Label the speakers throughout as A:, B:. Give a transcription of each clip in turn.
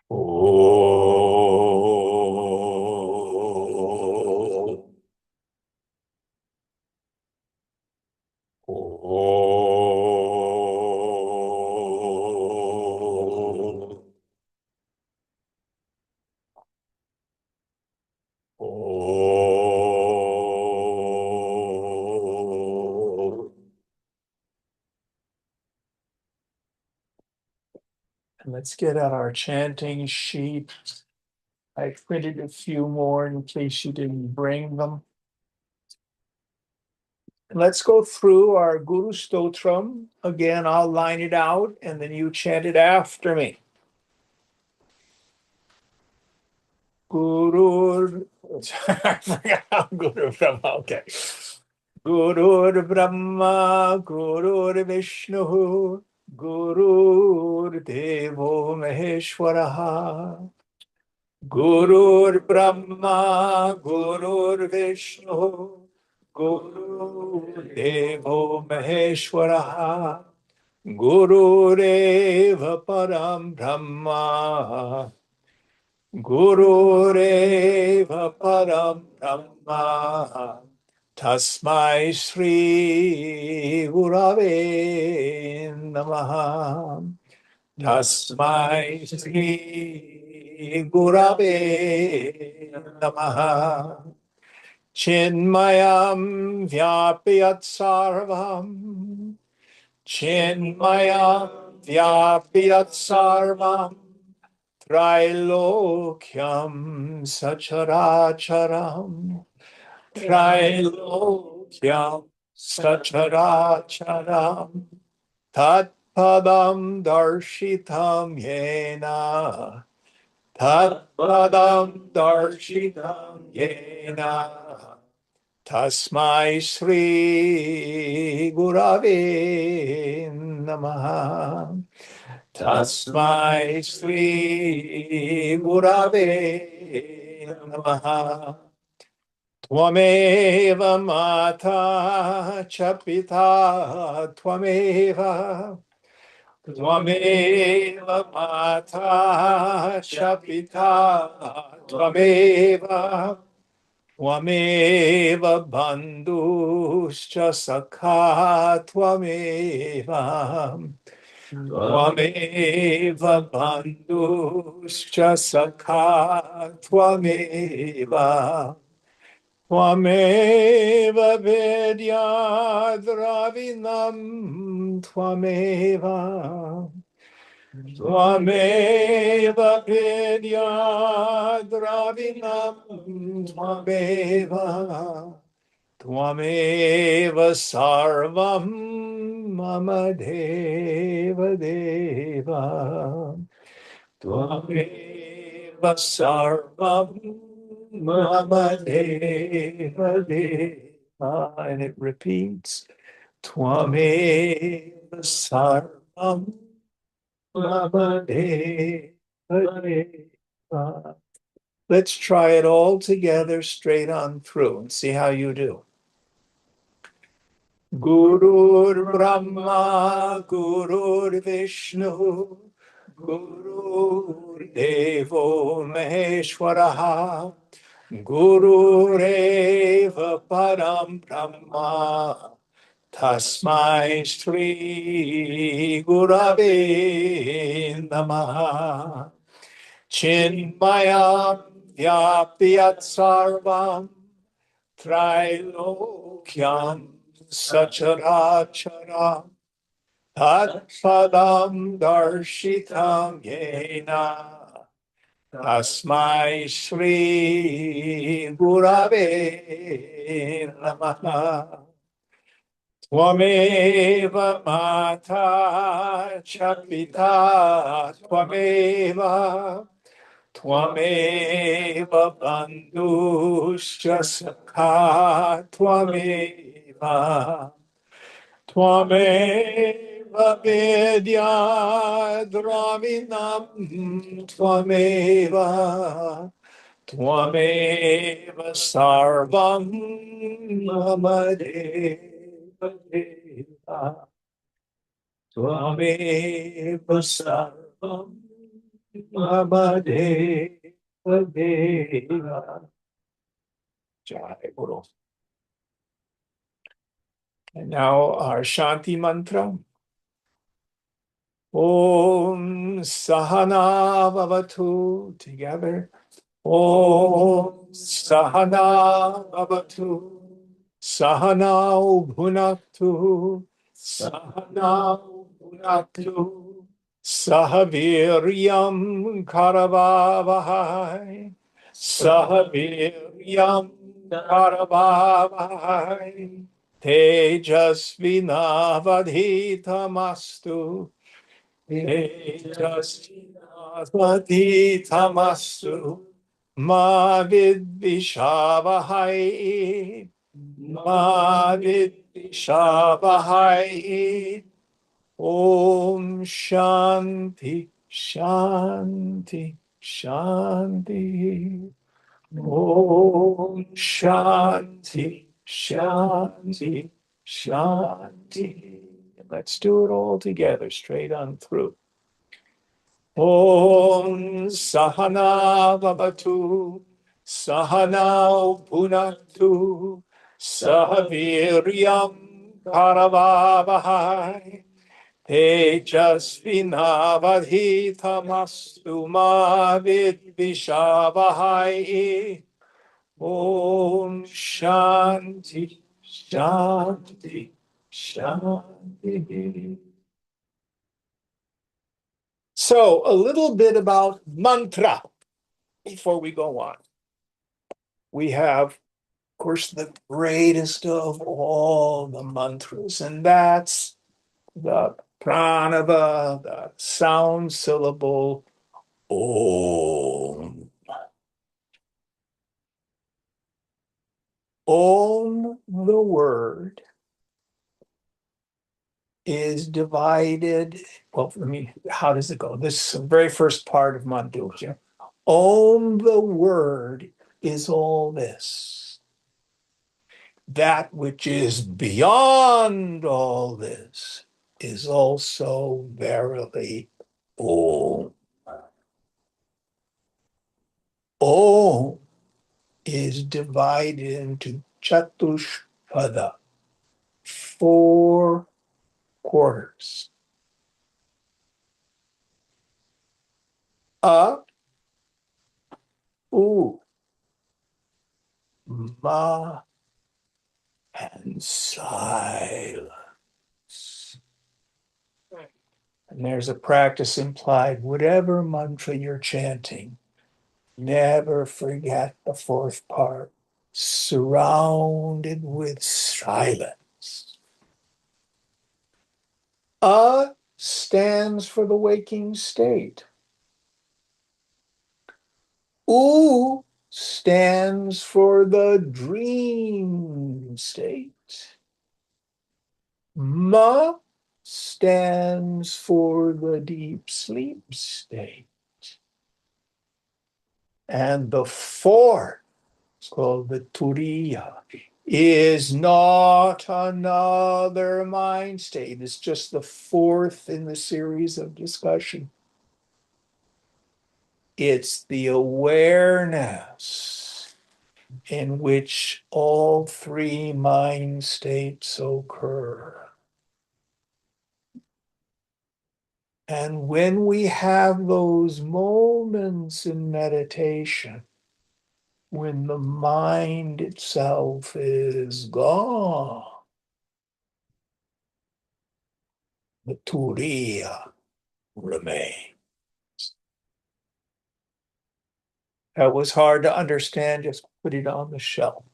A: Oh, oh, oh. And let's get out our chanting sheet. I printed a few more in case you didn't bring them. Let's go through our Guru Stotram. Again, I'll line it out and then you chant it after me. Guru, I forgot how Guru Brahma. Okay. Guru Brahma, Guru Vishnu, Guru Devo Maheshwaraha. Guru Brahma, Guru Vishnu, Guru Devo Maheshwaraha. Guru Reva Param Brahma. Gurureva Param Brahma Tasmai Sri Gurave Namaha. Tasmai Sri Gurave Namaha. Chinmayam Vyapyat Sarvam. Chinmayam Vyapyat Sarvam. Trilokyam Sacharacharam. Trilokyam Sacharacharam. Tatpadam Darshitam Yena. Tatpadam Darshitam Yena. Tasmai Sri Gurave Namaha. Tasmai Sri Gurave Namaha. Tvameva Mata Chapita Tvameva. Tvameva Mata Chapita Tvameva. Tvameva Bandhuscha Sakha Tvameva. Tvameva bandhuscha sakha tvameva. Tvameva vedyadravinam tvameva. Tvameva vedyadravinam tvameva. Tvameva sarvam mama deva deva. Tvameva sarvam mama deva deva. And it repeats. Tvameva sarvam mama deva deva. Let's try it all together straight on through and see how you do. Guru Brahma, Guru Vishnu, Guru Devo Maheshwaraha, Guru Reva Param Brahma, Tasmai Sri Gurave Namaha. Chinmayam Vyapyat Sarvam Trilokyam Sacharacharam Tatpadam Darshitam Yena Tasmai Sri Gurave Namaha. Tvameva Mata Chapita Tvameva. Tvameva bandhuscha sakha tvameva. Tvameva vedyadravinam tvameva. Tvameva sarvam mama deva deva. Tvameva sarvam Atmabodha. Jai Guru. And now our Shanti mantra. Om Sahana Bhavatu. Together. Om Sahana Bhavatu. Sahanau Bhunaktu. Sahanau Bhunaktu. Sahaviryam Karavavahai. Sahaviryam Karavavahai. Tejasvinavadhitamastu. Tejasvinavadhitamastu. Ma vidvishavahai. Ma vidvishavahai. Om Shanti, Shanti, Shanti. Om Shanti, Shanti, Shanti. Let's do it all together, straight on through. Om Sahana Vavatu, Sahana Bhunaktu, Sahaviryam Karavavahai. Tejasvinavadhitamastu ma vidvishavahai. Om Shanti, Shanti, Shanti. So, a little bit about mantra before we go on. We have, of course, the greatest of all the mantras, and that's the pranava, the sound syllable Om. Om, the word, is divided. Well, how does it go? This is the very first part of Mandukya. Om, the word, is all this. That which is beyond all this is also verily Om. Om is divided into Chatushpada, 4 quarters. A, U, Ma, and silence. And there's a practice implied. Whatever mantra you're chanting, never forget the 4th part. Surrounded with silence. A stands for the waking state. U stands for the dream state. Ma stands for the deep sleep state. And the 4th, it's called the Turiya, is not another mind state. It's just the 4th in the series of discussion. It's the awareness in which all 3 mind states occur. And when we have those moments in meditation, when the mind itself is gone, the turiya remains. That was hard to understand, just put it on the shelf.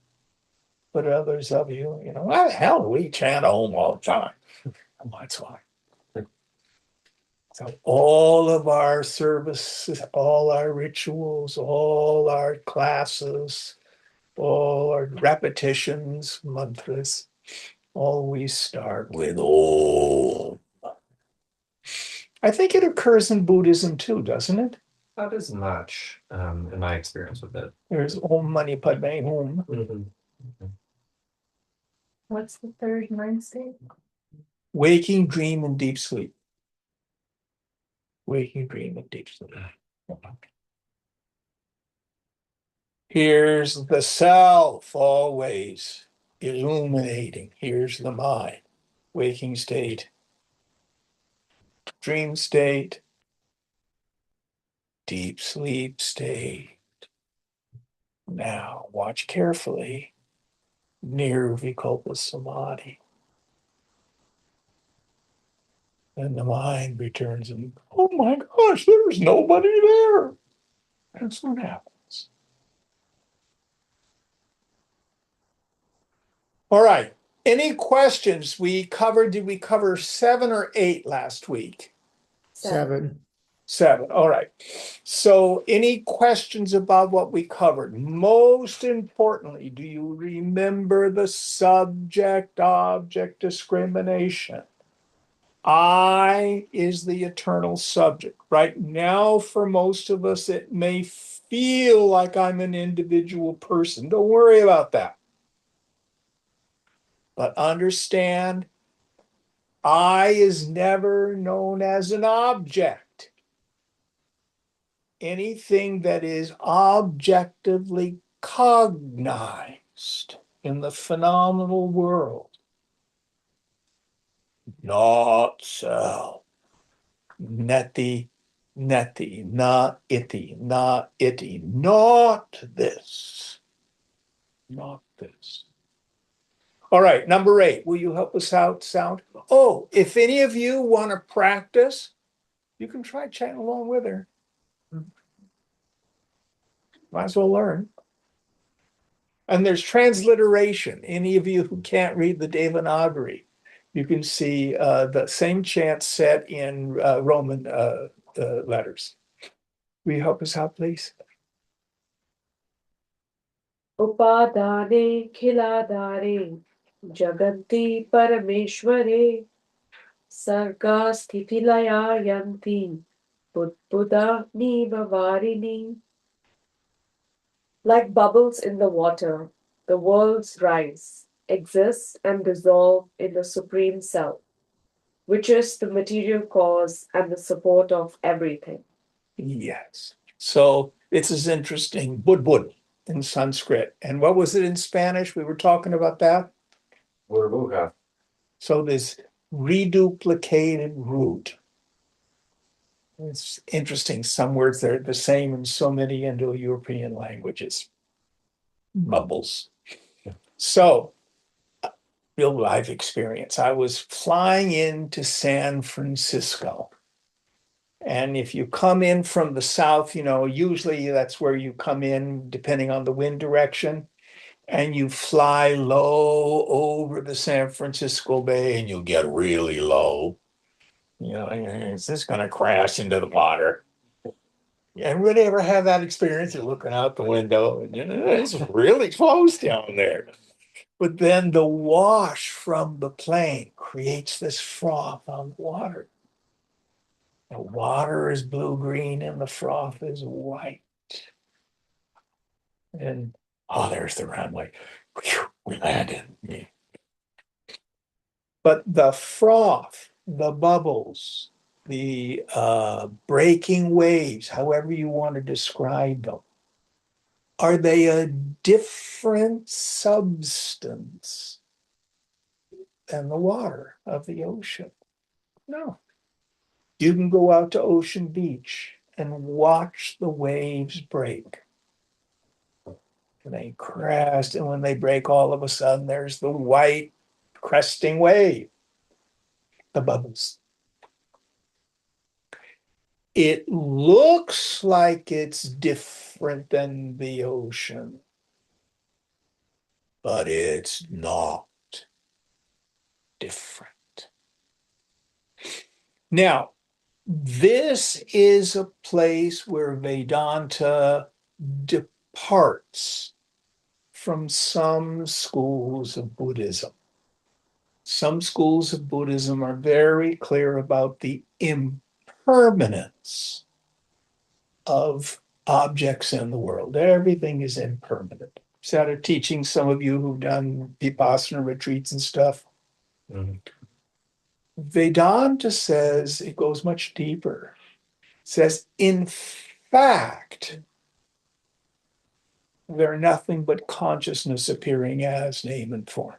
A: But others of you, why the hell do we chant Om all the time? Well, that's why. So all of our services, all our rituals, all our classes, all our repetitions, mantras, always start with Om. I think it occurs in Buddhism too, doesn't it?
B: Not as much, in my experience with it.
A: There's Om Mani Padme Hum.
B: Mm-hmm.
C: What's the 3rd mind state?
A: Waking, dream, and deep sleep. waking dream and deep sleep. Here's the self always illuminating. Here's the mind, waking state, dream state, deep sleep state. Now watch carefully. Nirvikalpa samadhi. And the mind returns and, oh my gosh, there's nobody there. That's what happens. All right. Any questions? Did we cover 7 or 8 last week?
C: 7.
A: 7. All right. So any questions about what we covered? Most importantly, do you remember the subject-object discrimination? I is the eternal subject. Right now, for most of us, it may feel like I'm an individual person. Don't worry about that. But understand, I is never known as an object. Anything that is objectively cognized in the phenomenal world, not self. Neti, neti, not iti, not iti, not this, not this. All right, number 8. Will you help us out, Sound? Oh, if any of you want to practice, you can try chatting along with her. Might as well learn. And there's transliteration. Any of you who can't read the Devanagari, you can see the same chant set in Roman letters. Will you help us out, please?
D: Upadane khiladare jaganti parameshware sarga sthithilaya yanti buddha nivavarini. Like bubbles in the water, the worlds rise, exist and dissolve in the Supreme Self, which is the material cause and the support of everything.
A: Yes. So it's as interesting, bud in Sanskrit. And what was it in Spanish? We were talking about that.
B: Burbuja.
A: So this reduplicated root. It's interesting. Some words that are the same in so many Indo-European languages. Bubbles. So, real life experience. I was flying into San Francisco. And if you come in from the south, usually that's where you come in, depending on the wind direction. And you fly low over the San Francisco Bay and you'll get really low. Is this going to crash into the water? Anybody ever have that experience? You're looking out the window and it's really close down there. But then the wash from the plane creates this froth on the water. The water is blue-green and the froth is white. And there's the runway. Whew, we landed. But the froth, the bubbles, the breaking waves, however you want to describe them, are they a different substance than the water of the ocean? No. You can go out to Ocean Beach and watch the waves break. And they crest, and when they break, all of a sudden there's the white cresting wave, the bubbles. It looks like it's different than the ocean, but it's not different. Now, this is a place where Vedanta departs from some schools of Buddhism. Some schools of Buddhism are very clear about the impermanence of objects in the world. Everything is impermanent. Is that a teaching some of you who've done Vipassana retreats and stuff?
B: Mm-hmm.
A: Vedanta says it goes much deeper. says, in fact, they're nothing but consciousness appearing as name and form.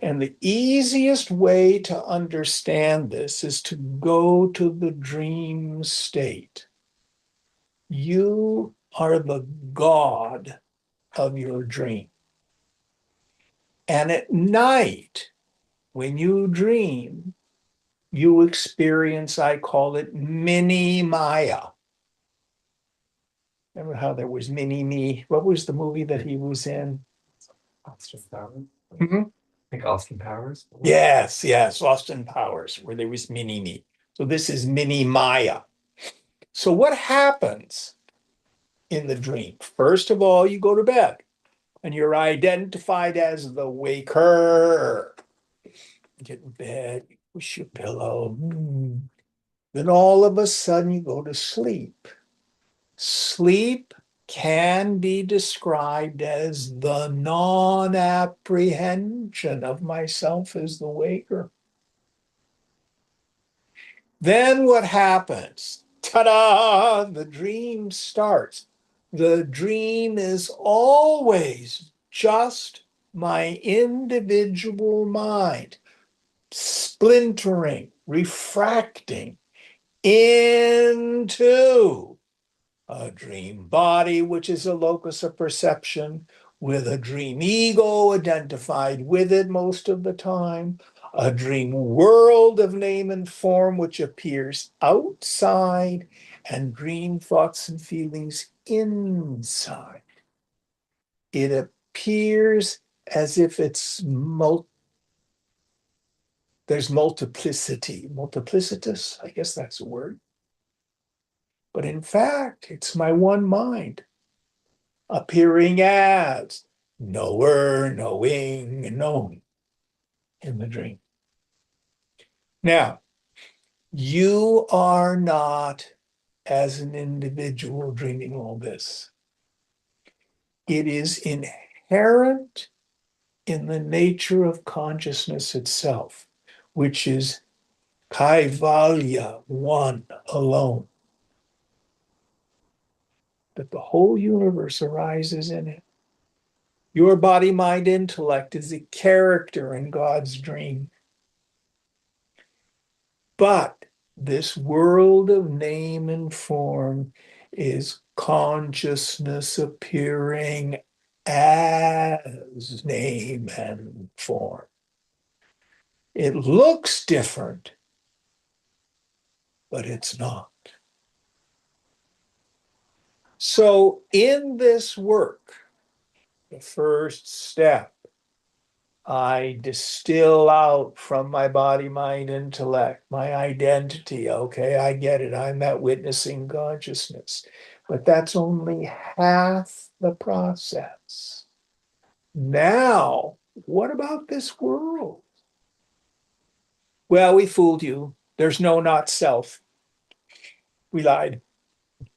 A: And the easiest way to understand this is to go to the dream state. You are the God of your dream. And at night, when you dream, you experience, I call it mini Maya. Remember how there was mini me? What was the movie that he was in?
B: Austin Powers.
A: Mhm.
B: I think Austin Powers.
A: Yes, Austin Powers, where there was mini me. So this is mini Maya. So what happens in the dream? First of all, you go to bed and you're identified as the waker. Get in bed, you push your pillow. Then all of a sudden you go to sleep. Sleep can be described as the non-apprehension of myself as the waker. Then what happens? Ta-da! The dream starts. The dream is always just my individual mind, splintering, refracting into a dream body, which is a locus of perception, with a dream ego identified with it most of the time, a dream world of name and form, which appears outside, and dream thoughts and feelings inside. It appears as if there's multiplicity, multiplicitous, I guess that's a word. But in fact, it's my one mind appearing as knower, knowing, known in the dream. Now, you are not as an individual dreaming all this. It is inherent in the nature of consciousness itself, which is kaivalya, one alone, that the whole universe arises in it. Your body, mind, intellect is a character in God's dream. But this world of name and form is consciousness appearing as name and form. It looks different, but it's not. So in this work, the first step, I distill out from my body, mind, intellect, my identity. Okay, I get it. I'm that witnessing consciousness. But that's only half the process. Now, what about this world? Well, we fooled you. There's no not self. We lied.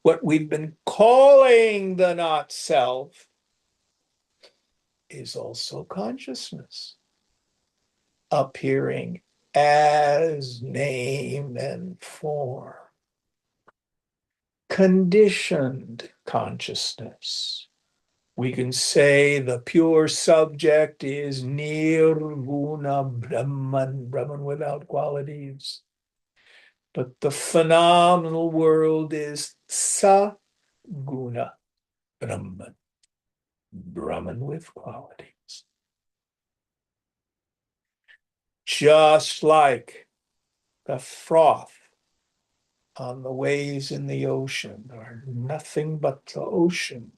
A: What we've been calling the not self is also consciousness appearing as name and form. Conditioned consciousness. We can say the pure subject is nirguna Brahman, Brahman without qualities. But the phenomenal world is saguna Brahman, Brahman with qualities. Just like the froth on the waves in the ocean are nothing but the ocean,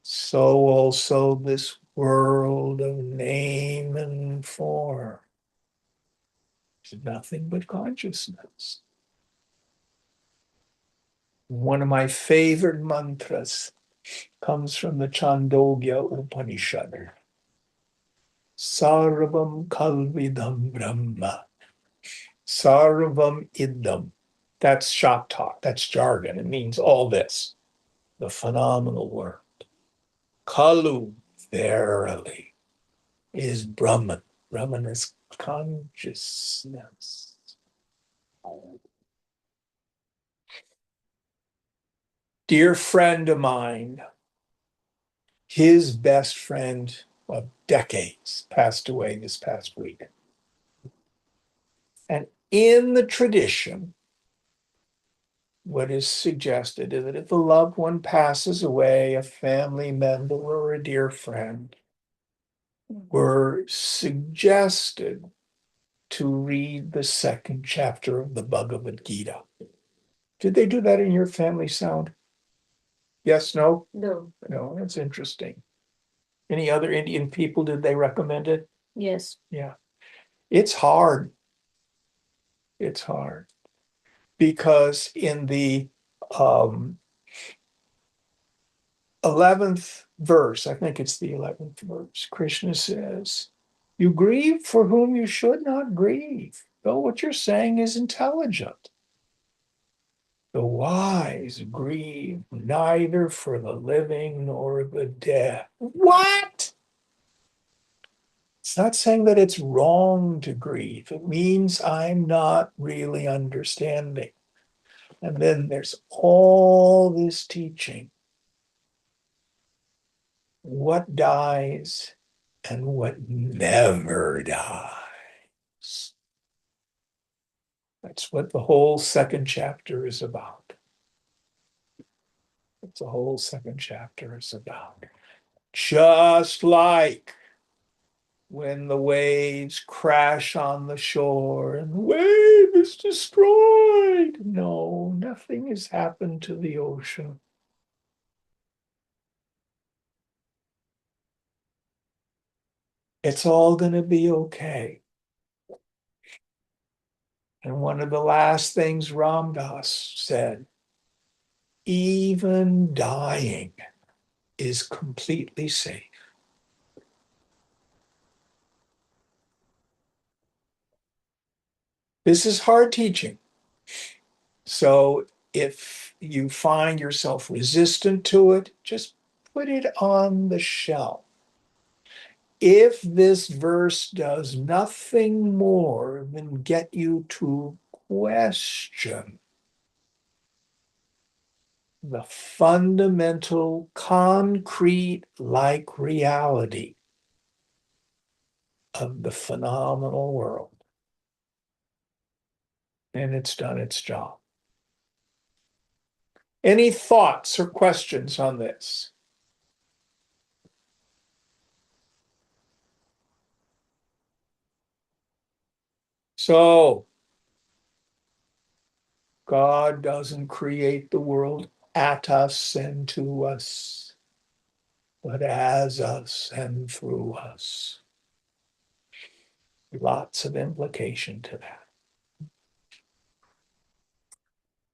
A: so also this world of name and form is nothing but consciousness. One of my favorite mantras comes from the Chandogya Upanishad. Sarvam Kalvidam Brahma. Sarvam Idam. That's shop talk. That's jargon. It means all this. The phenomenal world. Kalu, verily, is Brahman. Brahman is consciousness. dear friend of mine, his best friend of decades passed away this past week. And in the tradition, what is suggested is that if a loved one passes away, a family member or a dear friend, we're suggested to read the second chapter of the Bhagavad Gita. Did they do that in your family sound? Yes, no?
D: No.
A: No, that's interesting. Any other Indian people, did they recommend it?
C: Yes.
A: Yeah. It's hard. It's hard. Because in the 11th verse, I think it's the 11th verse, Krishna says, you grieve for whom you should not grieve, though what you're saying is intelligent. The wise grieve neither for the living nor the dead. What? It's not saying that it's wrong to grieve. It means I'm not really understanding. And then there's all this teaching. What dies and what never dies. That's what the whole second chapter is about. That's the whole second chapter is about. Just like when the waves crash on the shore and the wave is destroyed. No, nothing has happened to the ocean. It's all going to be okay. And one of the last things Ram Dass said, even dying is completely safe. This is hard teaching. So if you find yourself resistant to it, just put it on the shelf. If this verse does nothing more than get you to question the fundamental, concrete like reality of the phenomenal world, then it's done its job. Any thoughts or questions on this? So, God doesn't create the world at us and to us, but as us and through us. Lots of implication to that.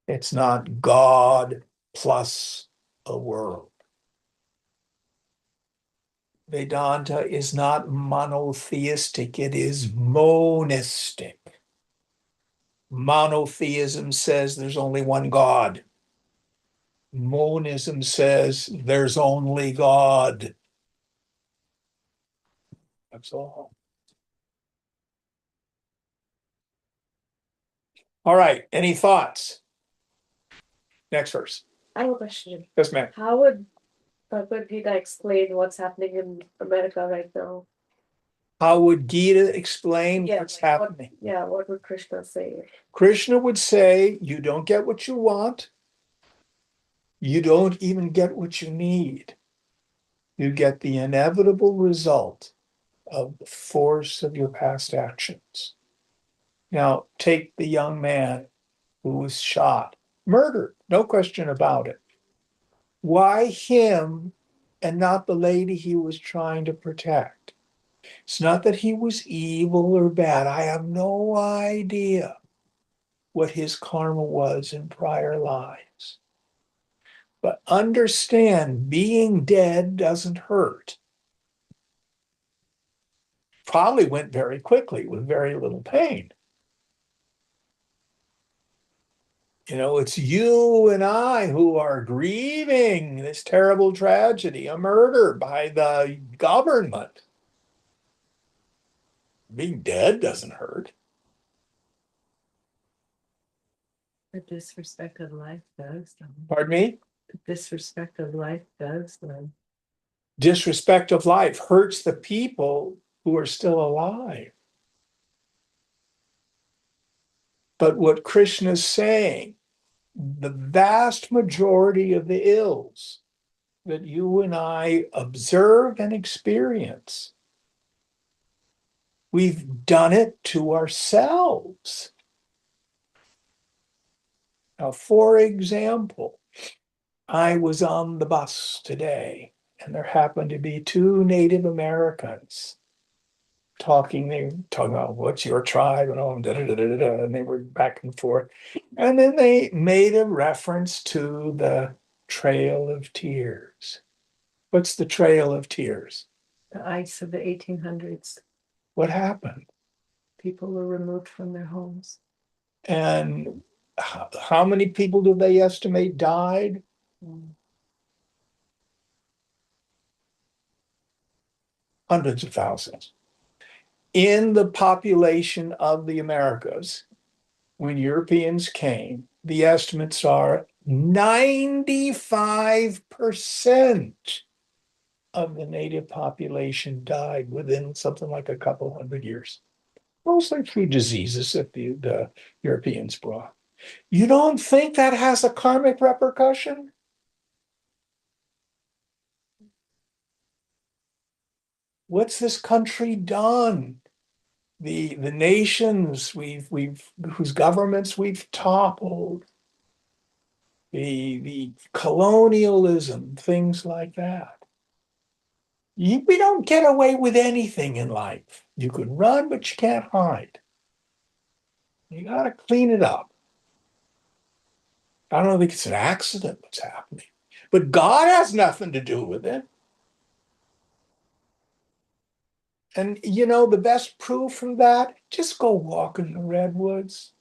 A: It's not God plus a world. Vedanta is not monotheistic, it is monistic. Monotheism says there's only one God. Monism says there's only God. That's all. All right, any thoughts? Next verse.
D: I have a question.
A: Yes, ma'am.
D: How would Bhagavad Gita explain what's happening in America right now?
A: How would Gita explain
D: Yeah,
A: what's
D: like what-
A: happening?
D: Yeah, what would Krishna say?
A: Krishna would say, you don't get what you want. You don't even get what you need. You get the inevitable result of the force of your past actions. Now, take the young man who was shot, murdered, no question about it. Why him and not the lady he was trying to protect? It's not that he was evil or bad. I have no idea what his karma was in prior lives. But understand, being dead doesn't hurt. Probably went very quickly with very little pain. You know, it's you and I who are grieving this terrible tragedy, a murder by the government. Being dead doesn't hurt.
C: The disrespect of life does.
A: Pardon me?
C: disrespect of life does, then.
A: Disrespect of life hurts the people who are still alive. But what Krishna is saying, the vast majority of the ills that you and I observe and experience, we've done it to ourselves. Now, for example, I was on the bus today, and there happened to be two Native Americans talking. They were talking about what's your tribe and all, and they were back and forth. And then they made a reference to the Trail of Tears. What's the Trail of Tears?
C: The ice of the 1800s,
A: What happened?
C: people were removed from their homes.
A: And how many people do they estimate died? Hundreds of thousands. In the population of the Americas, when Europeans came, the estimates are 95% of the native population died within something like a couple hundred years, mostly through diseases that the Europeans brought. You don't think that has a karmic repercussion? What's this country done? The nations we've whose governments we've toppled, the colonialism, things like that. We don't get away with anything in life. You can run, but you can't hide. You got to clean it up. I don't think it's an accident what's happening, but God has nothing to do with it. And you know, the best proof from that, just go walk in the redwoods.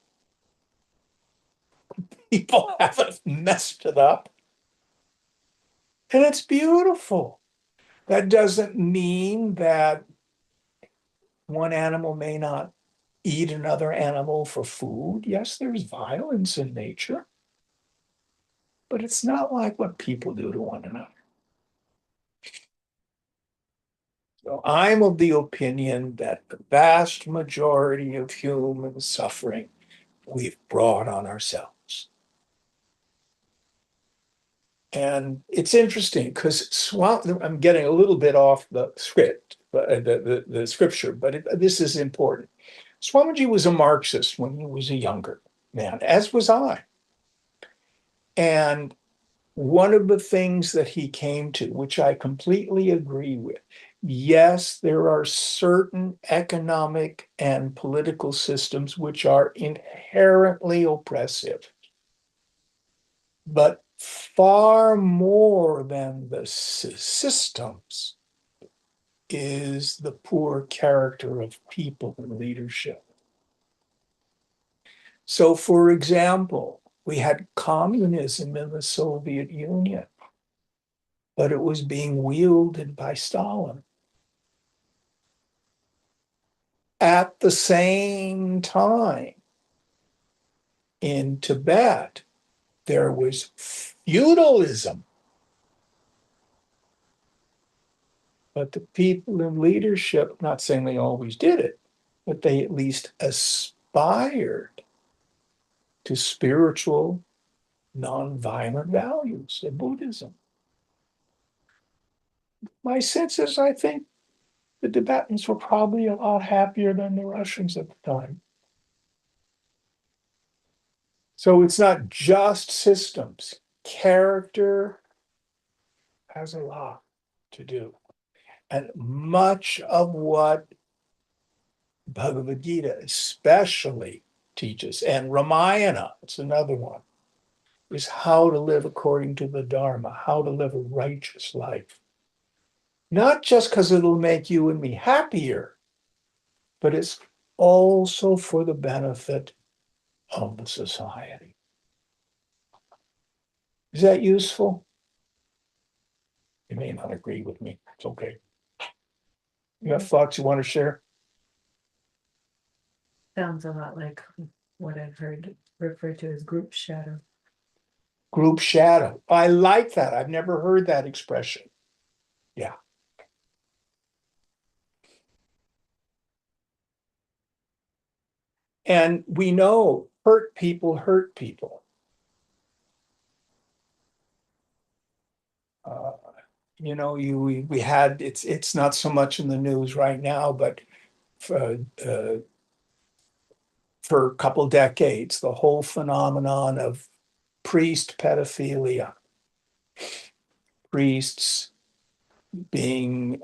A: People haven't messed it up. And it's beautiful. That doesn't mean that one animal may not eat another animal for food. Yes, there's violence in nature, but it's not like what people do to one another. So I'm of the opinion that the vast majority of human suffering we've brought on ourselves. And it's interesting because I'm getting a little bit off the script, but the scripture, but this is important. Swamiji was a Marxist when he was a younger man, as was I. And one of the things that he came to, which I completely agree with, yes, there are certain economic and political systems which are inherently oppressive, but far more than the systems is the poor character of people in leadership. So, for example, we had communism in the Soviet Union, but it was being wielded by Stalin. At the same time, in Tibet, there was feudalism, but the people in leadership, not saying they always did it, but they at least aspired to spiritual, nonviolent values of Buddhism. My sense is, I think the Tibetans were probably a lot happier than the Russians at the time. So it's not just systems. Character has a lot to do. And much of what Bhagavad Gita especially teaches, and Ramayana, it's another one, is how to live according to the Dharma, how to live a righteous life. Not just because it'll make you and me happier, but it's also for the benefit of the society. Is that useful? You may not agree with me. It's okay. You have thoughts you want to share?
C: Sounds a lot like what I've heard referred to as group shadow.
A: Group shadow. I like that. I've never heard that expression. Yeah. And we know hurt people hurt people. We had it's not so much in the news right now, but for, uh, for a couple decades, the whole phenomenon of priest pedophilia, priests being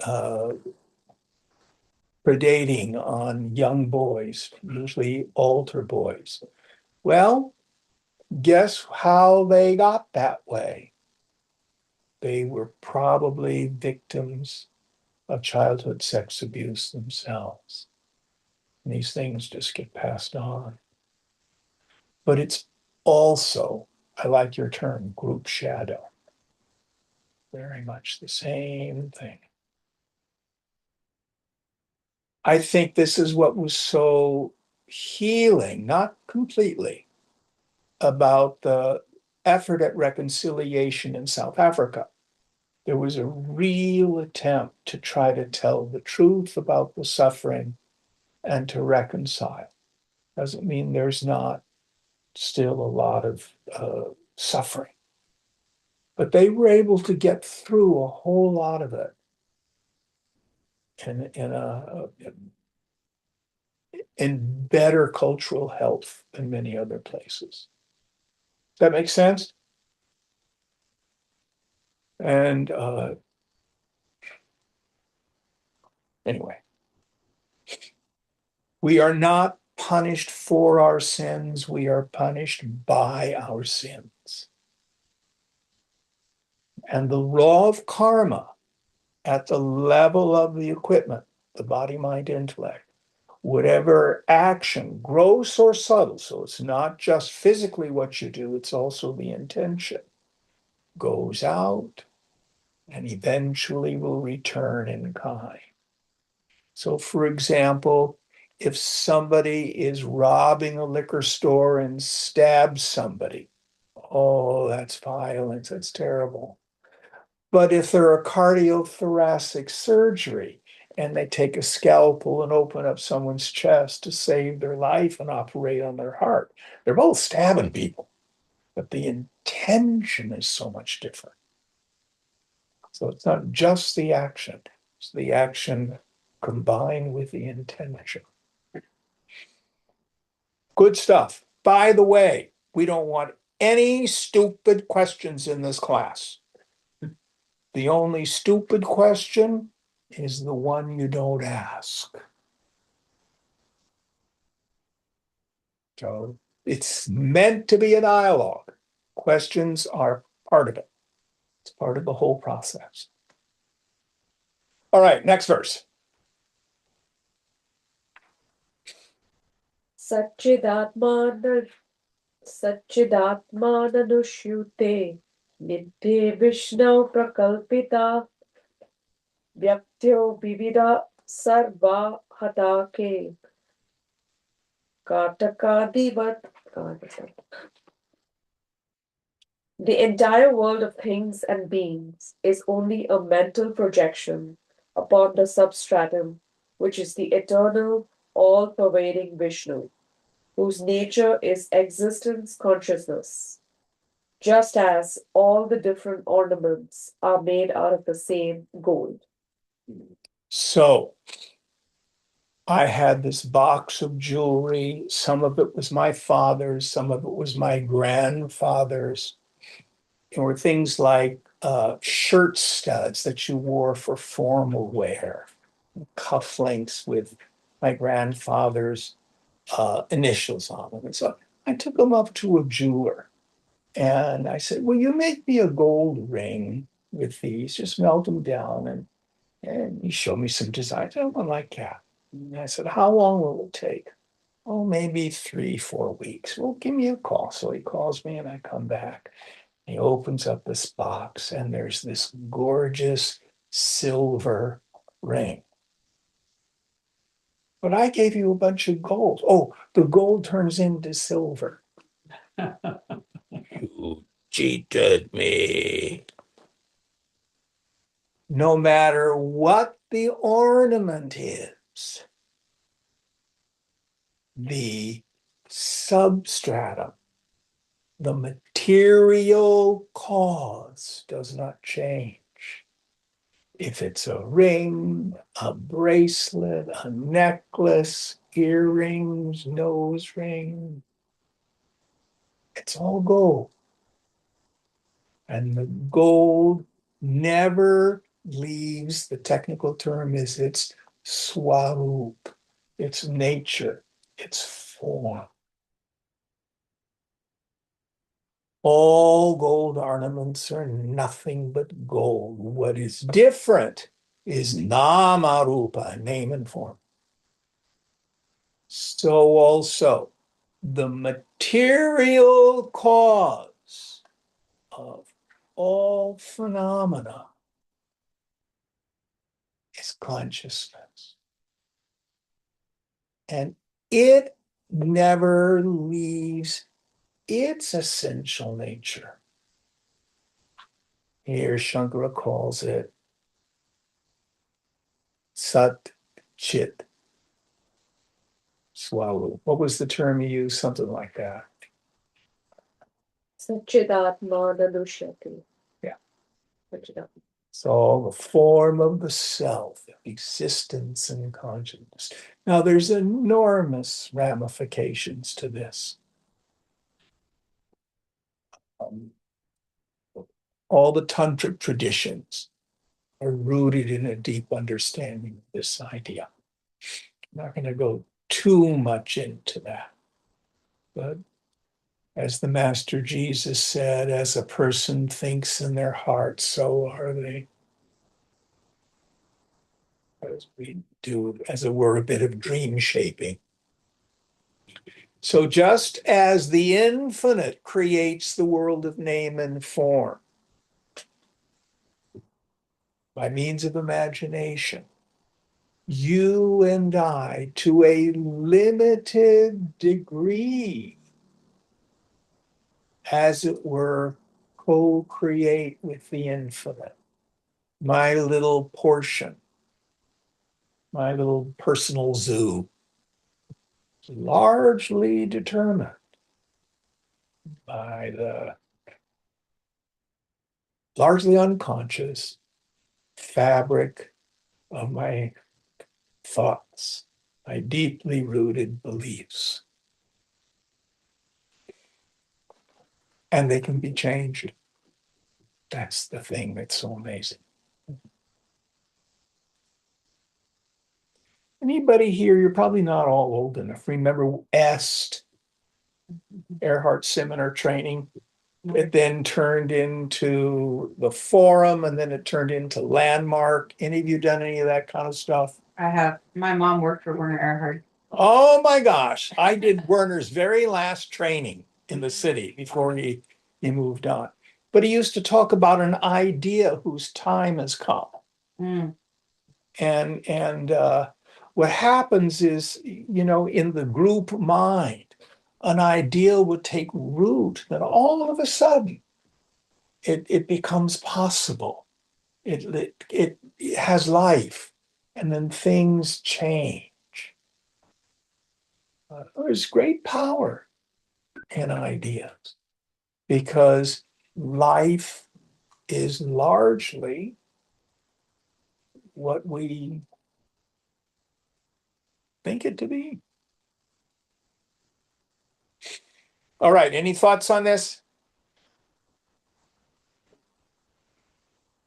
A: predating on young boys, usually altar boys. Well, guess how they got that way? They were probably victims of childhood sex abuse themselves. And these things just get passed on. But it's also, I like your term, group shadow. Very much the same thing. I think this is what was so healing, not completely, about the effort at reconciliation in South Africa. There was a real attempt to try to tell the truth about the suffering and to reconcile. Doesn't mean there's not still a lot of suffering, but they were able to get through a whole lot of it in better cultural health than many other places. Does that make sense? And anyway, we are not punished for our sins, we are punished by our sins. And the law of karma at the level of the equipment, the body, mind, intellect, whatever action, gross or subtle, so it's not just physically what you do, it's also the intention, goes out and eventually will return in kind. So, for example, if somebody is robbing a liquor store and stabs somebody, oh, that's violence, that's terrible. But if they're a cardiothoracic surgery and they take a scalpel and open up someone's chest to save their life and operate on their heart, they're both stabbing people, but the intention is so much different. So it's not just the action, it's the action combined with the intention. Good stuff. By the way, we don't want any stupid questions in this class. The only stupid question is the one you don't ask. So it's meant to be a dialogue. Questions are part of it. It's part of the whole process. All right, next verse.
D: Satchidatmana Satchidatmananushute Nidhe Vishnu Prakalpita Vyaktyo Vivida Sarva Hatake Katakadivat. The entire world of things and beings is only a mental projection upon the substratum, which is the eternal, all-pervading Vishnu, whose nature is existence consciousness, just as all the different ornaments are made out of the same gold.
A: So I had this box of jewelry. Some of it was my father's, some of it was my grandfather's. There were things like shirt studs that you wore for formal wear, cufflinks with my grandfather's initials on them. And so I took them up to a jeweler and I said, will you make me a gold ring with these? Just melt them down. And he showed me some designs. Oh, I like that. And I said, how long will it take? Oh, maybe 3, 4 weeks. Well, give me a call. So he calls me and I come back. He opens up this box and there's this gorgeous silver ring. But I gave you a bunch of gold. Oh, the gold turns into silver. You cheated me. No matter what the ornament is, the substratum, the material cause does not change. If it's a ring, a bracelet, a necklace, earrings, nose ring, it's all gold. And the gold never leaves, the technical term is its swarup, its nature, its form. All gold ornaments are nothing but gold. What is different is namarupa, name and form. So also, the material cause of all phenomena is consciousness. And it never leaves its essential nature. Here, Shankara calls it Sat Chit Swarup. What was the term you used? Something like that.
D: Satchidatma Nanushyati.
A: Yeah.
D: Satchidatma.
A: So the form of the self, existence and consciousness. Now there's enormous ramifications to this. All the tantric traditions are rooted in a deep understanding of this idea. I'm not going to go too much into that, but as the Master Jesus said, as a person thinks in their heart, so are they. As we do, as it were, a bit of dream shaping. So just as the infinite creates the world of name and form by means of imagination, you and I, to a limited degree, as it were, co-create with the infinite. My little portion, my little personal zoo, is largely determined by the largely unconscious fabric of my thoughts, my deeply rooted beliefs. And they can be changed. That's the thing that's so amazing. Anybody here, you're probably not all old enough. Remember EST, Earhart Seminar Training? It then turned into the Forum, and then it turned into Landmark. Any of you done any of that kind of stuff?
E: I have. My mom worked for Werner Erhard.
A: Oh my gosh. I did Werner's very last training in the city before he moved on. But he used to talk about an idea whose time has come.
E: Mm.
A: And what happens is, you know, in the group mind, an idea would take root, then all of a sudden it becomes possible. It has life, and then things change. There's great power in ideas because life is largely what we think it to be. All right, any thoughts on this?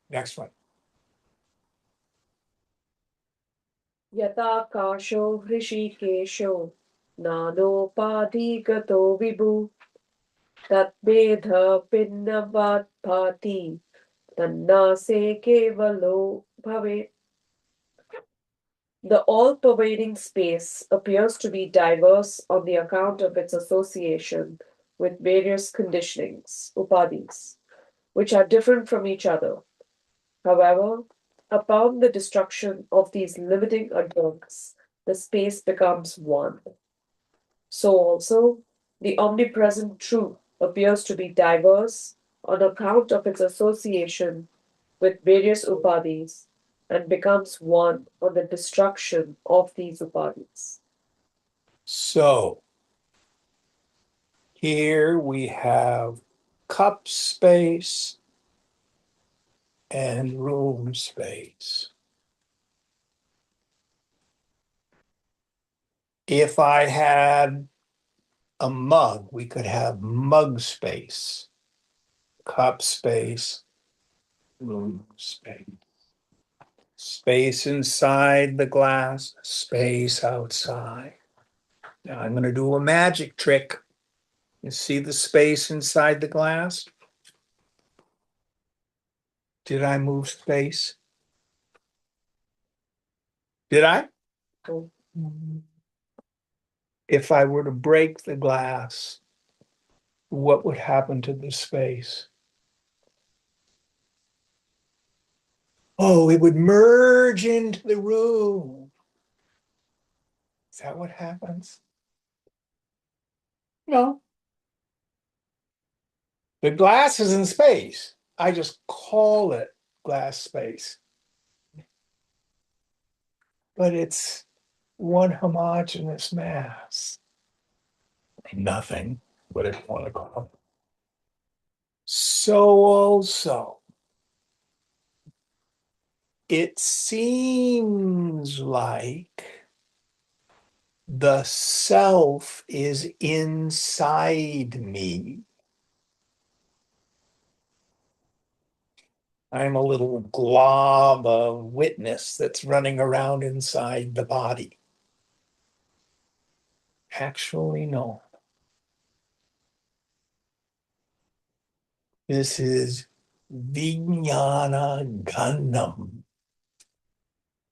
A: Next one.
D: Yata kasho hrishikesho nanopadhigato vibhu tatvedha pinnavad bhati tannase kevalo bhavet. The all-pervading space appears to be diverse on the account of its association with various conditionings, upadhis, which are different from each other. However, upon the destruction of these limiting adjuncts, the space becomes one. So also, the omnipresent truth appears to be diverse on account of its association with various upadhis and becomes one on the destruction of these upadhis.
A: So here we have cup space and room space. If I had a mug, we could have mug space, cup space, room space. Space inside the glass, space outside. Now I'm going to do a magic trick. You see the space inside the glass? Did I move space? Did I?
D: So,
A: If I were to break the glass, what would happen to the space? Oh, it would merge into the room. Is that what happens? No. The glass is in space. I just call it glass space. But it's one homogeneous mass. Nothing, whatever you want to call it. So also, it seems like the self is inside me. I'm a little glob of witness that's running around inside the body. Actually, no. This is Vijnana Gandham,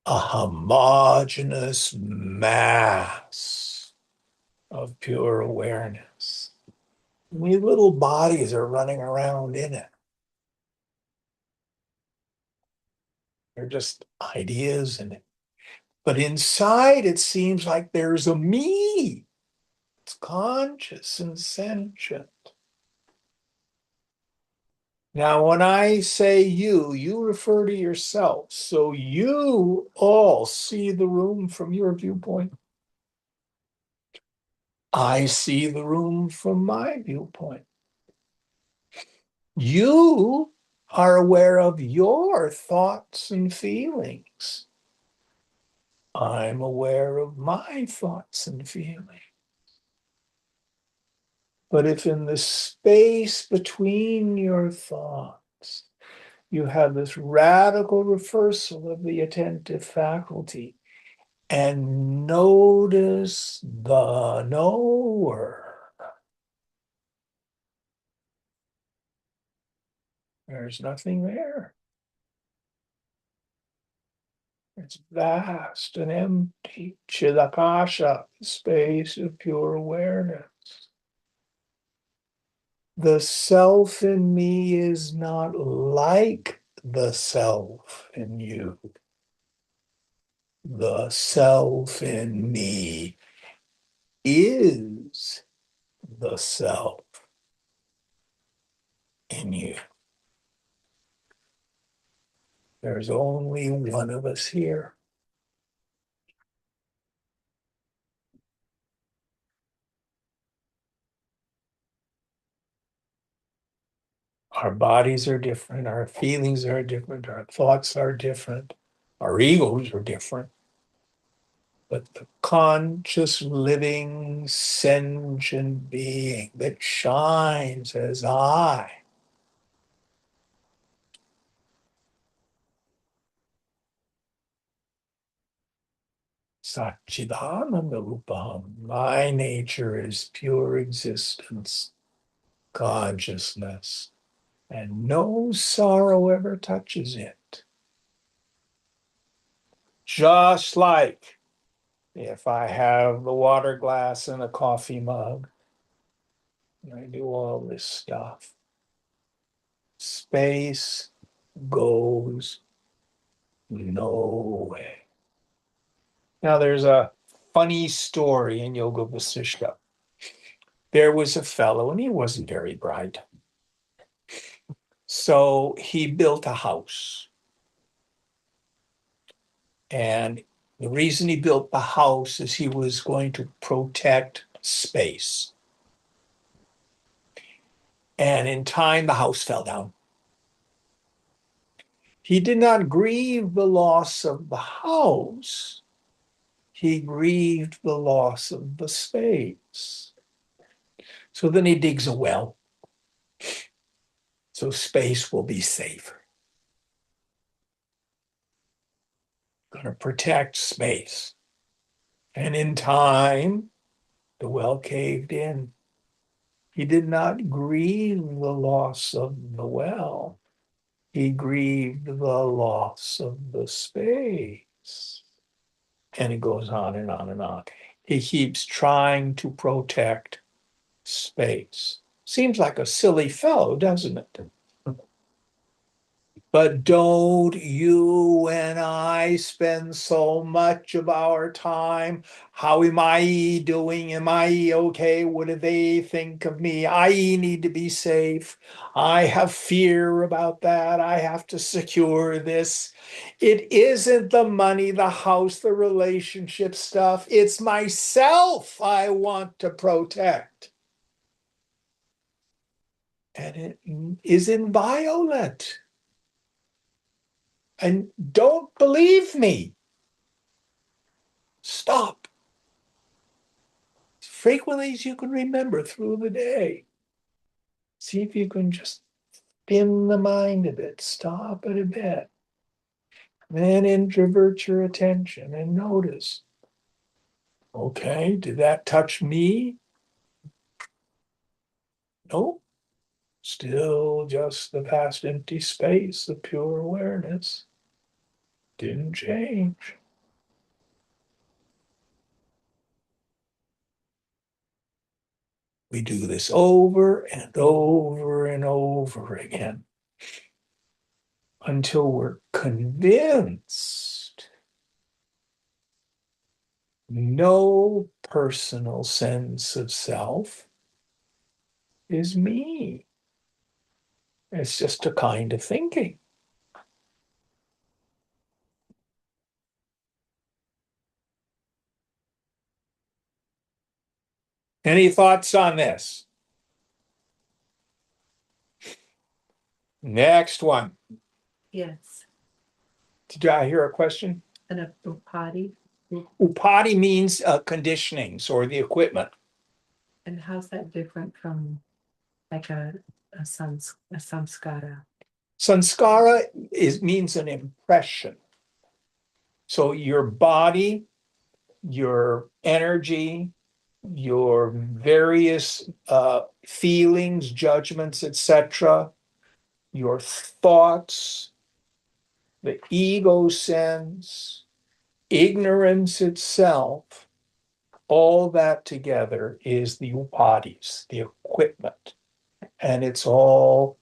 A: a homogeneous mass of pure awareness. We little bodies are running around in it. They're just ideas and but inside it seems like there's a me. It's conscious and sentient. Now, when I say you refer to yourself. So you all see the room from your viewpoint. I see the room from my viewpoint. You are aware of your thoughts and feelings. I'm aware of my thoughts and feelings. But if in the space between your thoughts, you have this radical reversal of the attentive faculty and notice the knower, there's nothing there. It's vast and empty, chidakasha, space of pure awareness. The self in me is not like the self in you. The self in me is the self in you. There's only one of us here. Our bodies are different, our feelings are different, our thoughts are different, our egos are different. But the conscious, living, sentient being that shines as I Satchidananda Rupam. My nature is pure existence, consciousness, and no sorrow ever touches it. Just like if I have the water glass in a coffee mug, and I do all this stuff, space goes nowhere. Now, there's a funny story in Yoga Vasishtha. There was a fellow, and he wasn't very bright. So he built a house. And the reason he built the house is he was going to protect space. And in time, the house fell down. He did not grieve the loss of the house. He grieved the loss of the space. So then he digs a well. So space will be safer. Going to protect space. And in time, the well caved in. He did not grieve the loss of the well. He grieved the loss of the space. And it goes on and on and on. He keeps trying to protect space. Seems like a silly fellow, doesn't it? But don't you and I spend so much of our time? How am I doing? Am I okay? What do they think of me? I need to be safe. I have fear about that. I have to secure this. It isn't the money, the house, the relationship stuff. It's myself I want to protect. And it is inviolate. And don't believe me. Stop. As frequently as you can remember through the day. See if you can just spin the mind a bit. Stop it a bit. Then introvert your attention and notice. Okay, did that touch me? Nope. Still just the vast empty space of pure awareness. Didn't change. We do this over and over and over again until we're convinced no personal sense of self is me. It's just a kind of thinking. Any thoughts on this? Next one.
C: Yes.
A: Did I hear a question?
C: And a potty.
A: Upadi means conditionings or the equipment.
C: And how's that different from like a samskara?
A: Sanskara means an impression. So your body, your energy, your various feelings, judgments, etc., your thoughts, the ego sense, ignorance itself, all that together is the upadis, the equipment. And it's all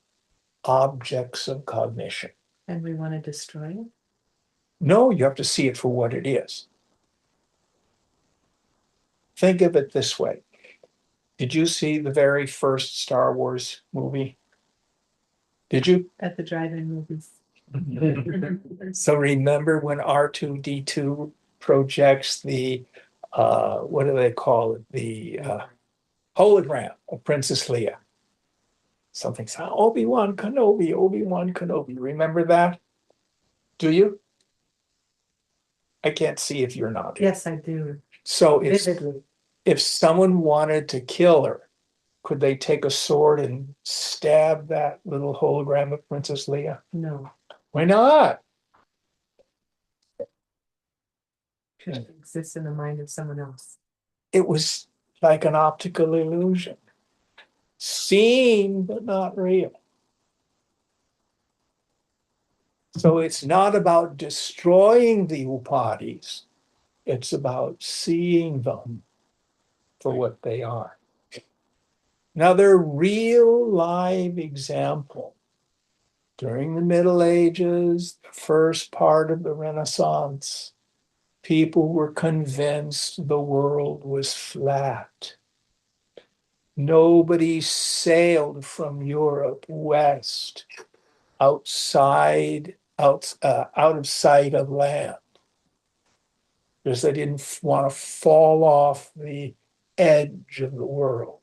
A: objects of cognition.
C: And we want to destroy it?
A: No, you have to see it for what it is. Think of it this way. Did you see the very first Star Wars movie? Did you?
C: At the drive-in movies.
A: So remember when R2D2 projects the, what do they call it? The hologram of Princess Leia. Something sound Obi-Wan Kenobi, Obi-Wan Kenobi. Remember that? Do you? I can't see if you're not.
C: Yes, I do.
A: So
C: Vividly.
A: if someone wanted to kill her, could they take a sword and stab that little hologram of Princess Leia?
C: No.
A: Why not?
C: It exists in the mind of someone else.
A: It was like an optical illusion. Seen, but not real. So it's not about destroying the upadis. It's about seeing them for what they are. Another real live example. During the Middle Ages, the first part of the Renaissance, people were convinced the world was flat. Nobody sailed from Europe west out of sight of land. Because they didn't want to fall off the edge of the world.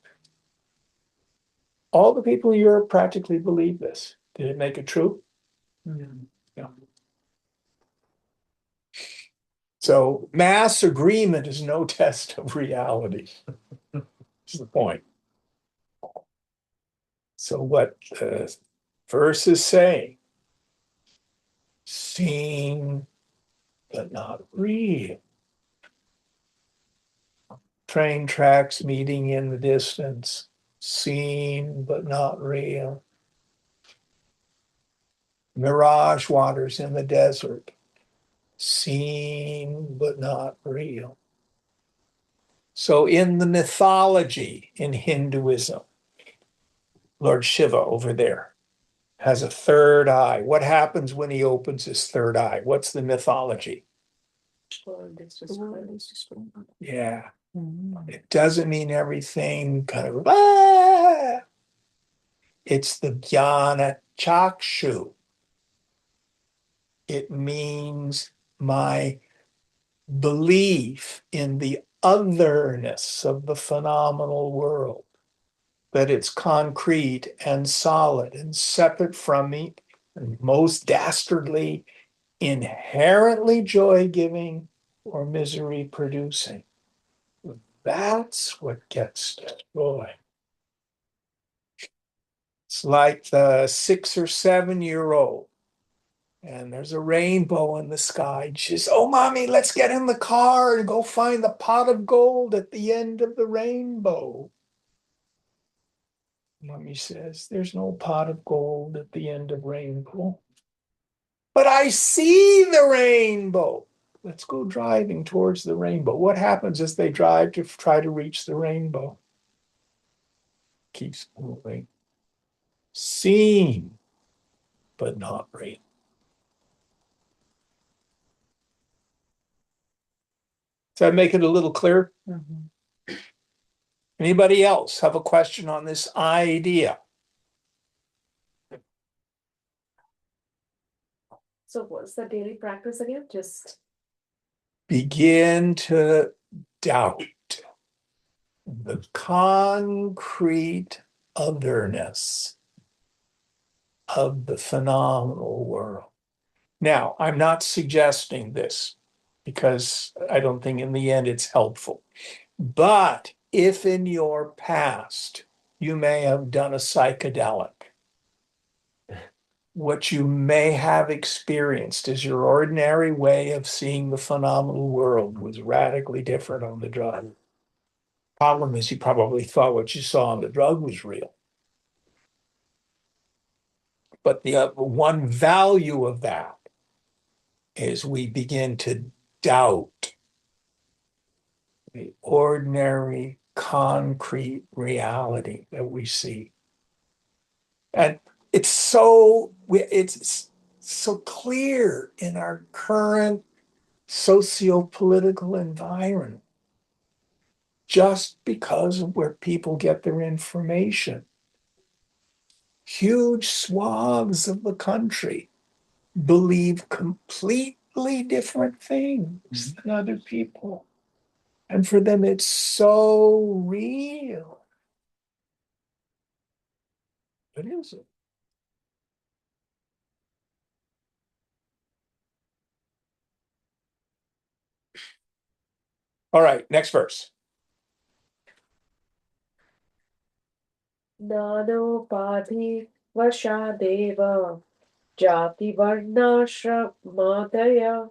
A: All the people in Europe practically believe this. Did it make it true? Yeah. So mass agreement is no test of reality. That's the point. So what the verse is saying, seen but not real. Train tracks meeting in the distance, seen but not real. Mirage waters in the desert, seen but not real. So in the mythology in Hinduism, Lord Shiva over there has a third eye. What happens when he opens his third eye? What's the mythology? Yeah, it doesn't mean everything kind of, it's the jnana chakshu. It means my belief in the otherness of the phenomenal world, that it's concrete and solid and separate from me, and most dastardly, inherently joy-giving or misery-producing. That's what gets destroyed. It's like the 6 or 7-year-old, and there's a rainbow in the sky. And she says, "Oh, mommy, let's get in the car and go find the pot of gold at the end of the rainbow." Mommy says, "There's no pot of gold at the end of rainbow." "But I see the rainbow." "Let's go driving towards the rainbow." What happens as they drive to try to reach the rainbow? Keeps moving. Seen, but not real. Does that make it a little clearer? Anybody else have a question on this idea?
D: So what's the daily practice again? Just
A: Begin to doubt the concrete otherness of the phenomenal world. Now, I'm not suggesting this because I don't think in the end it's helpful. But if in your past you may have done a psychedelic, what you may have experienced is your ordinary way of seeing the phenomenal world was radically different on the drug. Problem is, you probably thought what you saw on the drug was real. But the one value of that is we begin to doubt the ordinary concrete reality that we see. And it's so clear in our current socio-political environment just because of where people get their information. Huge swaths of the country believe completely different things than other people. And for them, it's so real. What is it? All right, next verse.
D: Nanopati Vashadeva Jati Varnashramadaya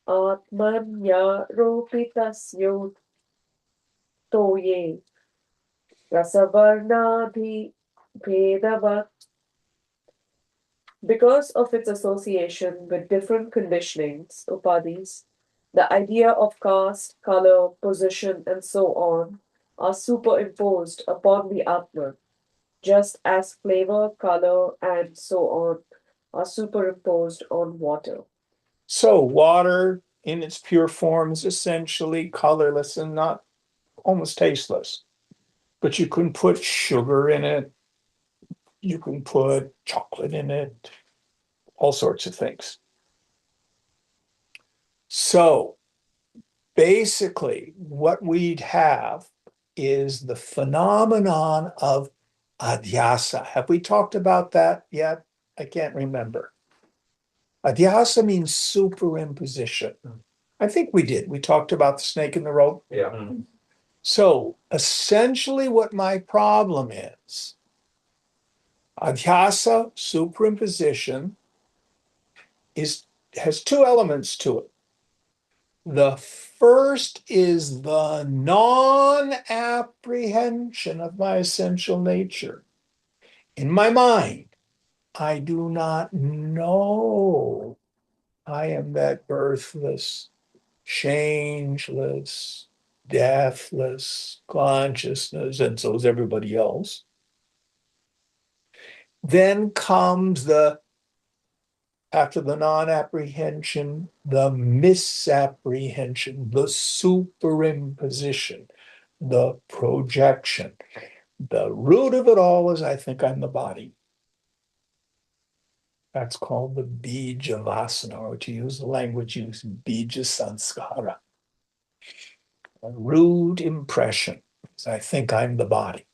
D: Atmanya Ropitasyo Toye Rasavarnadhi Vedavat. Because of its association with different conditionings, upadhis, the idea of caste, color, position, and so on are superimposed upon the Atman, just as flavor, color, and so on are superimposed on water.
A: So water in its pure form is essentially colorless and not almost tasteless. But you can put sugar in it, You can put chocolate in it, all sorts of things. So basically, what we'd have is the phenomenon of adhyasa. Have we talked about that yet? I can't remember. Adhyasa means superimposition. I think we did. We talked about the snake in the rope.
B: Yeah.
A: So essentially, what my problem is, adhyasa, superimposition, has two elements to it. The first is the non-apprehension of my essential nature. In my mind, I do not know I am that birthless, changeless, deathless consciousness, and so is everybody else. Then comes after the non-apprehension, the misapprehension, the superimposition, the projection. The root of it all is I think I'm the body. That's called the bija vasana, or to use the language used, bija sanskara. A root impression is I think I'm the body.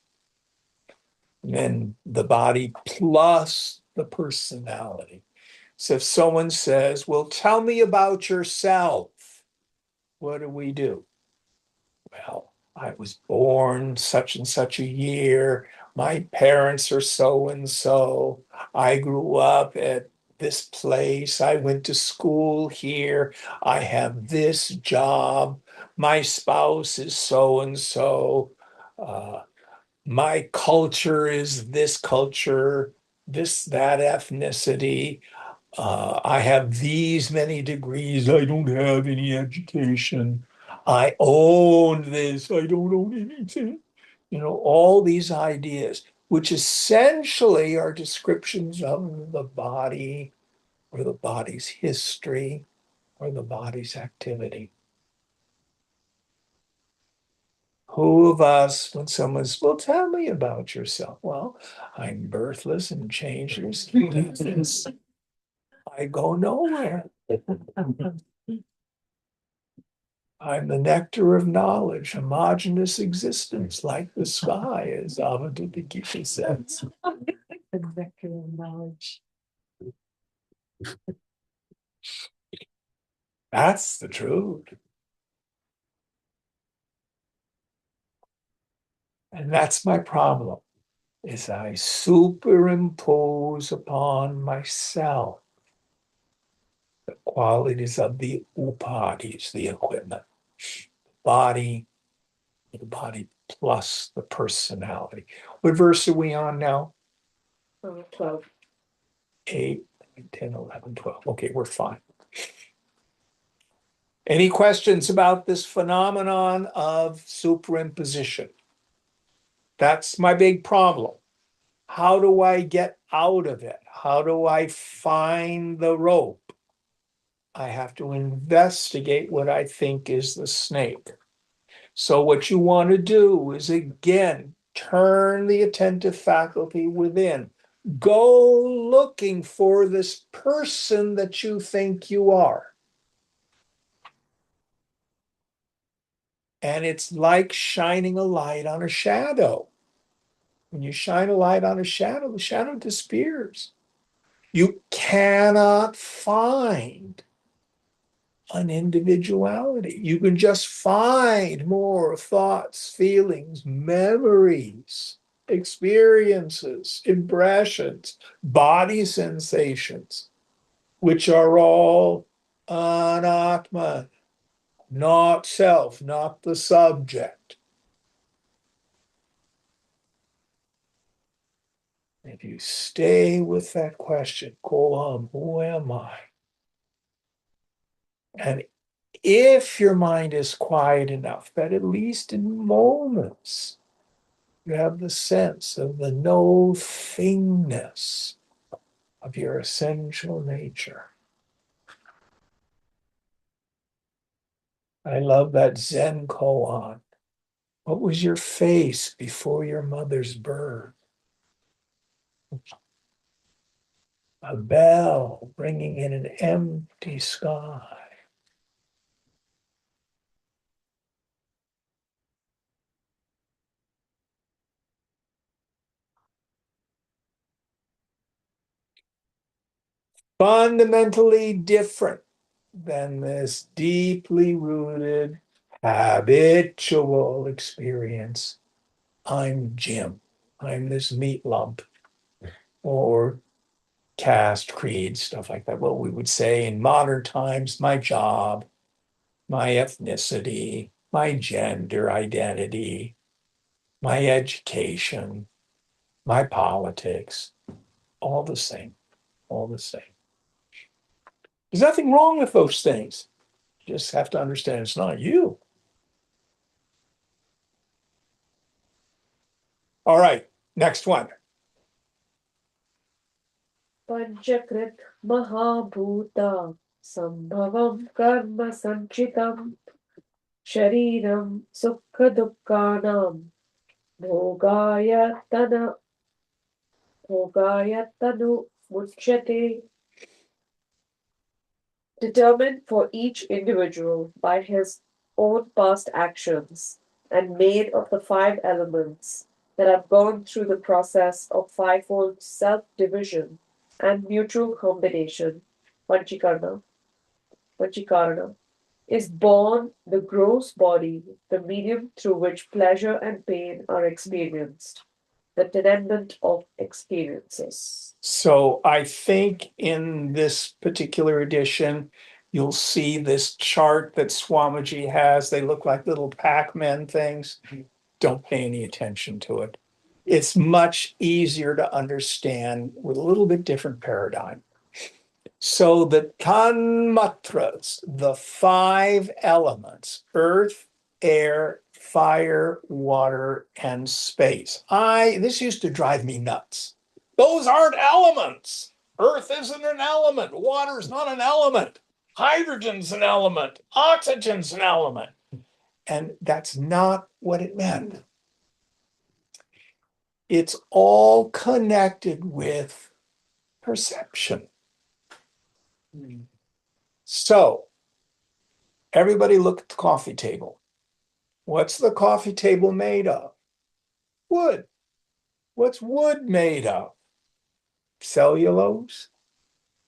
A: And then the body plus the personality. So if someone says, well, tell me about yourself, what do we do? Well, I was born such and such a year. My parents are so and so. I grew up at this place. I went to school here. I have this job. My spouse is so and so. My culture is this culture, that ethnicity. I have these many degrees. I don't have any education. I own this. I don't own anything. All these ideas, which essentially are descriptions of the body or the body's history or the body's activity. Who of us, when someone's, well, tell me about yourself. Well, I'm birthless and changeless. I go nowhere. I'm the nectar of knowledge, homogeneous existence, like the sky, as Avatar says.
C: The vector of knowledge.
A: That's the truth. And that's my problem, is I superimpose upon myself the qualities of the upadis, the equipment, body, the body plus the personality. What verse are we on now?
D: 12.
A: 8, 10, 11, 12. Okay, we're fine. Any questions about this phenomenon of superimposition? That's my big problem. How do I get out of it? How do I find the rope? I have to investigate what I think is the snake. So what you want to do is, again, turn the attentive faculty within. Go looking for this person that you think you are. And it's like shining a light on a shadow. When you shine a light on a shadow, the shadow disappears. You cannot find an individuality. You can just find more thoughts, feelings, memories, experiences, impressions, body sensations, which are all anatma, not self, not the subject. If you stay with that question, Kolam, who am I? And if your mind is quiet enough that at least in moments you have the sense of the no thingness of your essential nature. I love that Zen koan. What was your face before your mother's birth? A bell ringing in an empty sky. Fundamentally different than this deeply rooted habitual experience. I'm Jim. I'm this meat lump or caste, creed, stuff like that. What we would say in modern times, my job, my ethnicity, my gender identity, my education, my politics, all the same, all the same. There's nothing wrong with those things. You just have to understand it's not you. All right, next one.
D: Panchakrit Mahabhuta Sambhavam Karma Sanchitam Shariram Sukha Dukkhanam Bhogaya Tanu Muchyate, determined for each individual by his own past actions and made of the five elements that have gone through the process of fivefold self-division and mutual combination, Panchikarna, Panchikarana, is born the gross body, the medium through which pleasure and pain are experienced, the tenement of experiences.
A: So I think in this particular edition, you'll see this chart that Swamiji has. They look like little Pac-Man things. Don't pay any attention to it. It's much easier to understand with a little bit different paradigm. So the tanmatras, the five elements, earth, air, fire, water, and space. This used to drive me nuts. Those aren't elements. Earth isn't an element. Water's not an element. Hydrogen's an element. Oxygen's an element. And that's not what it meant. It's all connected with perception. So everybody look at the coffee table. What's the coffee table made of? Wood. What's wood made of? Cellulose.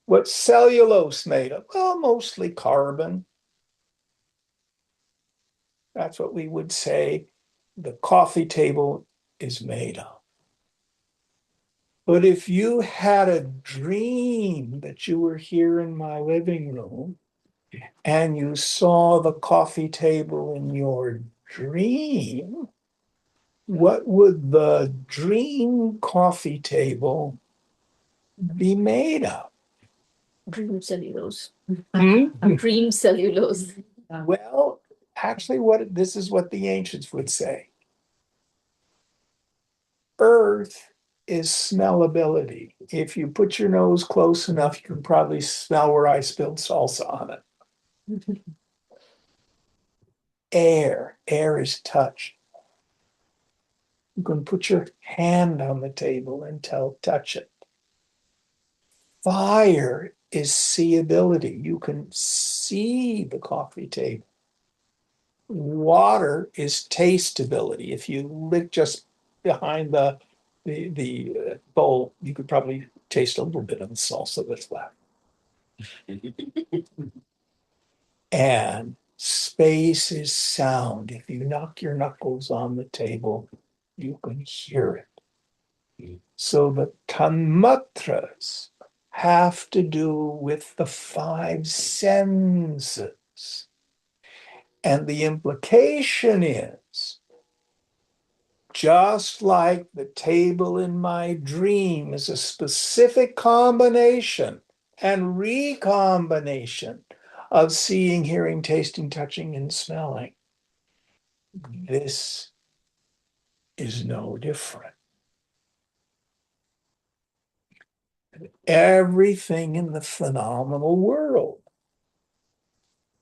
A: What's cellulose made of? Well, mostly carbon. That's what we would say the coffee table is made of. But if you had a dream that you were here in my living room and you saw the coffee table in your dream, what would the dream coffee table be made of?
F: Dream cellulose.
A: Hmm?
F: Dream cellulose.
A: Well, actually, this is what the ancients would say. Earth is smellability. If you put your nose close enough, you can probably smell where I spilled salsa on it. Air is touch. You can put your hand on the table and touch it. Fire is seeability. You can see the coffee table. Water is tasteability. If you lick just behind the bowl, you could probably taste a little bit of the salsa that's left. And space is sound. If you knock your knuckles on the table, you can hear it. So the tanmatras have to do with the five senses. And the implication is, just like the table in my dream is a specific combination and recombination of seeing, hearing, tasting, touching, and smelling, this is no different. Everything in the phenomenal world.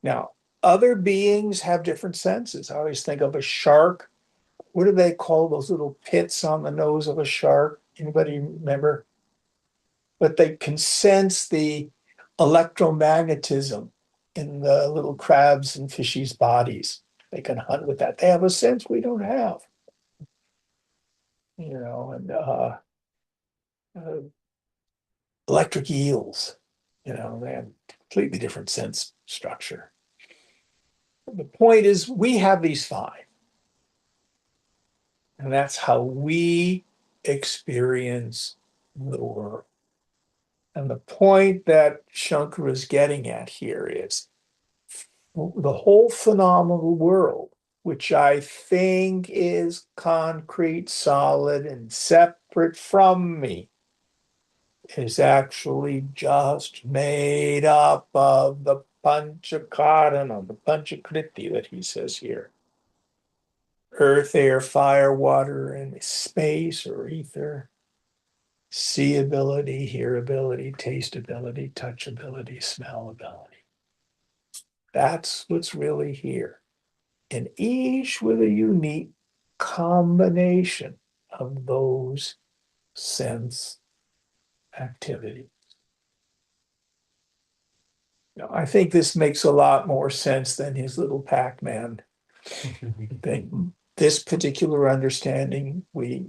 A: Now, other beings have different senses. I always think of a shark. What do they call those little pits on the nose of a shark? Anybody remember? But they can sense the electromagnetism in the little crabs and fishies' bodies. They can hunt with that. They have a sense we don't have. And uh, electric eels, they have completely different sense structure. The point is, we have these five. And that's how we experience the world. And the point that Shankara is getting at here is the whole phenomenal world, which I think is concrete, solid, and separate from me, is actually just made up of the panchakarana, the panchakriti that he says here. Earth, air, fire, water, and space or ether. Seeability, hearability, tasteability, touchability, smellability. That's what's really here. And each with a unique combination of those sense activities. Now, I think this makes a lot more sense than his little Pac-Man thing. This particular understanding we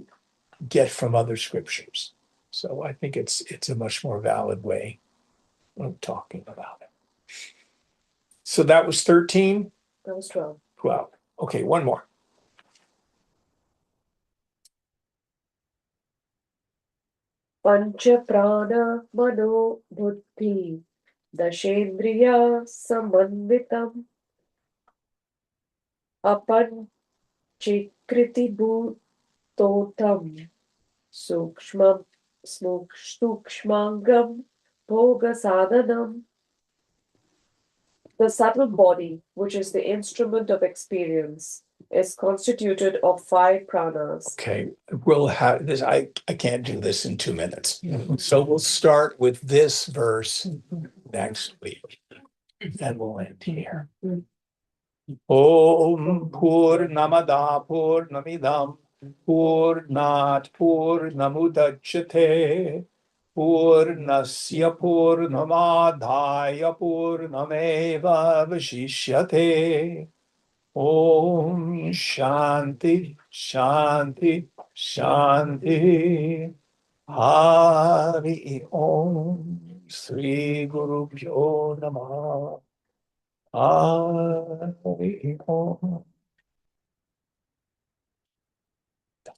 A: get from other scriptures. So I think it's a much more valid way of talking about it. So that was 13?
D: That was 12.
A: 12. Okay, one more.
D: Pancha prana mano buddhi dashendriya samanvitam apanchikriti bhutotam sukshmam sukshmangam bhoga sadhanam. The subtle body, which is the instrument of experience, is constituted of 5 pranas.
A: Okay, we'll have this. I can't do this in 2 minutes. So we'll start with this verse next week. And we'll end here. Om Purnamada Purnamidam Purnat Purnamudachyate Purnasya Purnamadhaya Purnameva Vashishyate. Om Shanti Shanti Shanti. Hari Om Sri Guru Pyo Namah. Hari Om.